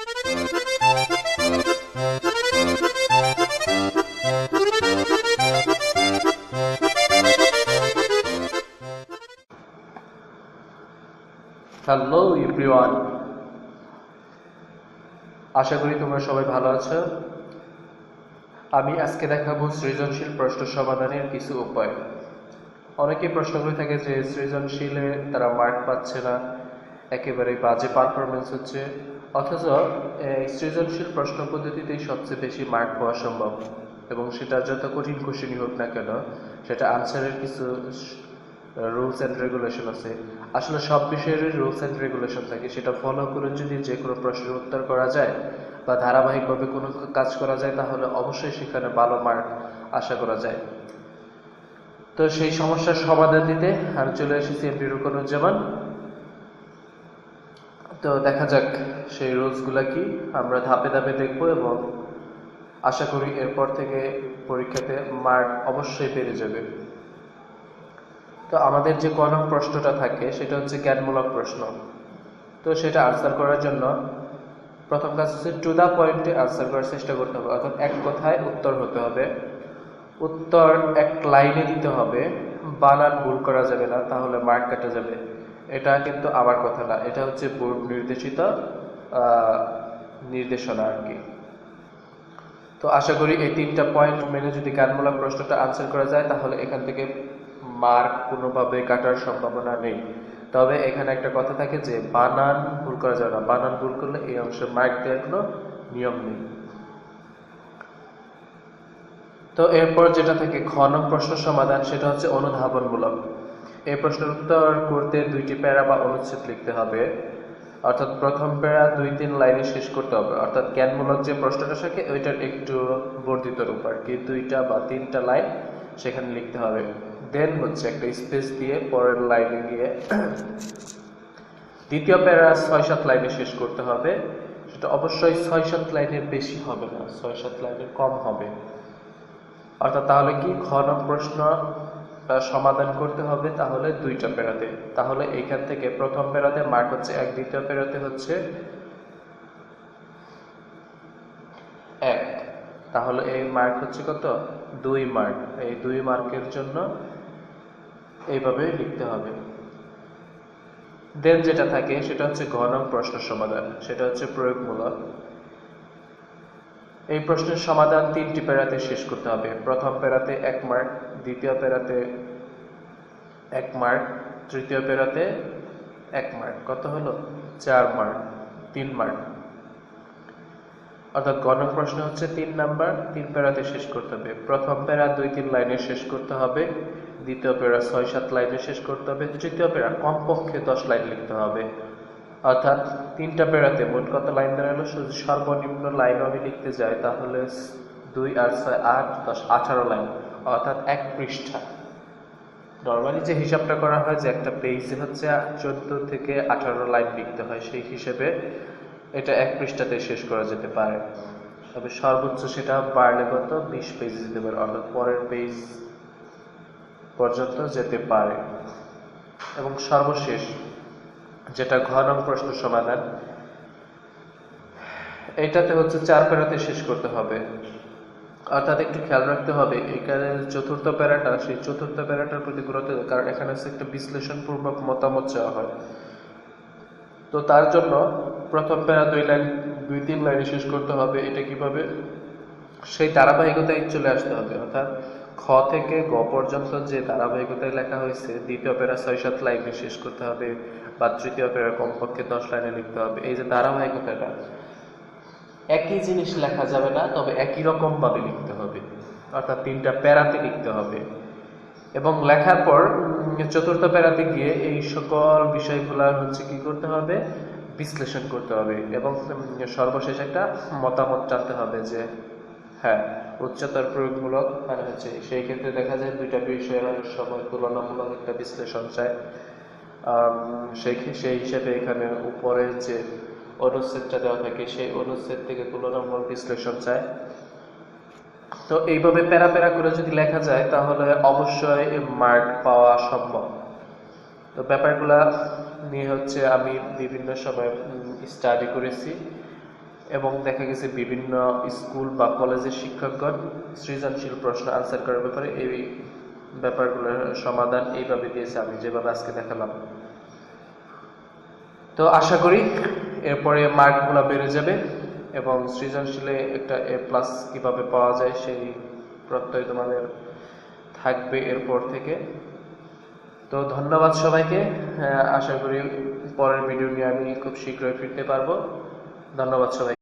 Hello everyone, আশা করি তোমরা সবাই ভালো আছো। আমি আজকে দেখাবো সৃজনশীল প্রশ্ন সমাধানের কিছু উপায়। অনেকেই প্রশ্ন করে থাকে যে সৃজনশীলে তারা মার্ক পাচ্ছে না, একেবারে বাজে পারফরমেন্স হচ্ছে, অথচ এই সৃজনশীল প্রশ্ন পদ্ধতিতেই সবচেয়ে বেশি মার্ক পাওয়া সম্ভব। এবং সেটা যত কঠিন কোশ্চেনই হোক না কেন, সেটা আনসারের কিছু রুলস অ্যান্ড রেগুলেশন আছে। আসলে সব বিষয়ের রুলস অ্যান্ড রেগুলেশন থাকে, সেটা ফলো করে যদি যে কোনো প্রশ্নের উত্তর করা যায় বা ধারাবাহিকভাবে কোনো কাজ করা যায়, তাহলে অবশ্যই সেখানে ভালো মার্ক আশা করা যায়। তো সেই সমস্যার সমাধান দিতে আমি চলে এসেছি এমডি রুকনুজ্জামান। তো দেখা যাক সেই রুলসগুলা কি, আমরা ধাপে ধাপে দেখবো এবং আশা করি এরপর থেকে পরীক্ষাতে মার্ক অবশ্যই বেড়ে যাবে। তো আমাদের যে কোন প্রশ্নটা থাকে সেটা হচ্ছে জ্ঞানমূলক প্রশ্ন। তো সেটা আনসার করার জন্য প্রথম কাজ হচ্ছে টু দা পয়েন্টে আনসার করার চেষ্টা করতে হবে, অর্থাৎ এক কথায় উত্তর হতে হবে, উত্তর এক লাইনে দিতে হবে, বানান ভুল করা যাবে না, তাহলে মার্ক কাটা যাবে। এটা কিন্তু আমার কথা না, এটা হচ্ছে বোর্ড নির্দেশিত নির্দেশনা আর কি। তো আশা করি এই তিনটা পয়েন্ট মেনে যদি জ্ঞানমূলক প্রশ্নটা আনসার করা যায়, তাহলে এখান থেকে মার্ক কোনোভাবে কাটার সম্ভাবনা নেই। তবে এখানে একটা কথা থাকে যে বানান ভুল করা যাবে না, বানান ভুল করলে এই অংশে মার্ক দেওয়ার কোনো নিয়ম নেই। তো এরপর যেটা থাকে খ নং প্রশ্ন সমাধান, সেটা হচ্ছে অনুধাবনমূলক। এই প্রশ্নের উত্তর করতে দুইটি প্যারা বা অনুচ্ছেদ লিখতে হবে, অর্থাৎ প্রথম প্যারা 2-3 লাইনে শেষ করতে হবে, অর্থাৎ জ্ঞানমূলক যে প্রশ্নটা থাকে ওইটার একটু বর্ধিত রূপ আর কি, 2টা বা 3টা লাইন সেখানে লিখতে হবে। দেন হচ্ছে একটা স্পেস দিয়ে পরের লাইনে গিয়ে দ্বিতীয় প্যারা 6-7 লাইনে শেষ করতে হবে। সেটা অবশ্যই 6-7 লাইনের বেশি হবে না, 6-7 লাইনের কম হবে। অর্থাৎ তাহলে কি খ নং প্রশ্ন সমাধান করতে হবে তাহলে 2টা প্যারাতে, তাহলে এইখান থেকে প্রথম প্যারাতে মার্ক হচ্ছে 1, দ্বিতীয় প্যারাতে হচ্ছে 1, তাহলে এই মার্ক হচ্ছে কত 2 মার্ক। এই 2 মার্কের জন্য এইভাবে লিখতে হবে। দেন যেটা থাকে সেটা হচ্ছে ঘ নং প্রশ্ন সমাধান, সেটা হচ্ছে প্রয়োগমূলক। এই প্রশ্নের সমাধান 3টি প্যারাতে শেষ করতে হবে, প্রথম প্যারাতে 1 মার্ক, দ্বিতীয় প্যারাতে 1 মার্ক, তৃতীয় প্যারাতে 1 মার্ক। কত হলো 4 মার্ক, 3 মার্ক। অর্থাৎ গ নং প্রশ্ন হচ্ছে 3 নাম্বার, 3 প্যারাতে শেষ করতে হবে। প্রথম প্যারা 2-3 লাইনে শেষ করতে হবে, দ্বিতীয় প্যারা 6-7 লাইনে শেষ করতে হবে, তৃতীয় প্যারা কমপক্ষে 10 লাইন লিখতে হবে। অর্থাৎ 3টা প্যারাতে মোট কত লাইন দাঁড়ালো, সর্বনিম্ন লাইনও আমি লিখতে যাই তাহলে 2 আর 6 8 10 18 লাইন, অর্থাৎ 1 পৃষ্ঠা। নর্মালি যে হিসাবটা করা হয় যে একটা পেজে হচ্ছে 14 থেকে 18 লাইন লিখতে হয়, সেই হিসেবে এটা 1 পৃষ্ঠাতে শেষ করা যেতে পারে। তবে সর্বোচ্চ সেটা বাড়লে কত 20 পেজ যেতে পারে, অর্থাৎ পরের পেজ পর্যন্ত যেতে পারে। এবং সর্বশেষ যেটা ঘ নং প্রশ্ন সমাধান, এইটাতে হচ্ছে 4 প্যারাতে শেষ করতে হবে। অর্থাৎ একটু খেয়াল রাখতে হবে এখানে চতুর্থ প্যারাটা, সেই চতুর্থ প্যারাটার প্রতি গুরুত্ব দেয়, কারণ এখানে হচ্ছে একটা বিশ্লেষণপূর্বক মতামত চাওয়া হয়। তো তার জন্য প্রথম প্যারা 2-3 লাইনে শেষ করতে হবে। এটা কিভাবে, সেই ধারাবাহিকতায় চলে আসতে হবে, অর্থাৎ খ থেকে গ পর্যন্ত যে ধারাবাহিকতায় লেখা হয়েছে, দ্বিতীয় প্যারা 6-7 লাইনে শেষ করতে হবে বা তৃতীয় প্যারা কমপক্ষে 10 লাইনে লিখতে হবে। এই যে ধারাবাহিকতাটা, একই জিনিস লেখা যাবে না, তবে একই রকম ভাবে লিখতে হবে, অর্থাৎ 3টা প্যারাতে লিখতে হবে। এবং লেখার পর চতুর্থ প্যারাতে গিয়ে এই সকল বিষয়গুলো হচ্ছে কি করতে হবে, বিশ্লেষণ করতে হবে এবং সর্বশেষ একটা মতামত জানতে হবে যে হ্যাঁ উচ্চতর প্রয়োগমূলক মানে হচ্ছে সেই ক্ষেত্রে দেখা যায় 2টা বিষয়ের সময় তুলনামূলক একটা বিশ্লেষণ চায়। সেই হিসেবে এখানে উপরে যে অনুচ্ছেদটা দেওয়া থাকে সেই অনুচ্ছেদ থেকে তুলনামূলক বিশ্লেষণ চায়। তো এইভাবে প্যারা প্যারা করে যদি লেখা যায় তাহলে অবশ্যই মার্ক পাওয়া সম্ভব। তো ব্যাপারগুলা নিয়ে হচ্ছে আমি বিভিন্ন সময় স্টাডি করেছি, এবং দেখা গেছে বিভিন্ন স্কুল বা কলেজের শিক্ষকগণ সৃজনশীল প্রশ্ন আনসার করার ব্যাপারে এই ব্যাপারগুলোর সমাধান এইভাবে দিয়েছে, আমি যেভাবে আজকে দেখালাম। তো আশা করি এরপরে মার্কগুলো বেড়ে যাবে এবং সৃজনশীলে একটা A+ কিভাবে পাওয়া যায় সেই প্রত্যয় তোমাদের থাকবে এরপর থেকে। তো ধন্যবাদ সবাইকে। আশা করি পরের ভিডিও নিয়ে আমি খুব শীঘ্রই ফিরতে পারবো। ধন্যবাদ সবাই।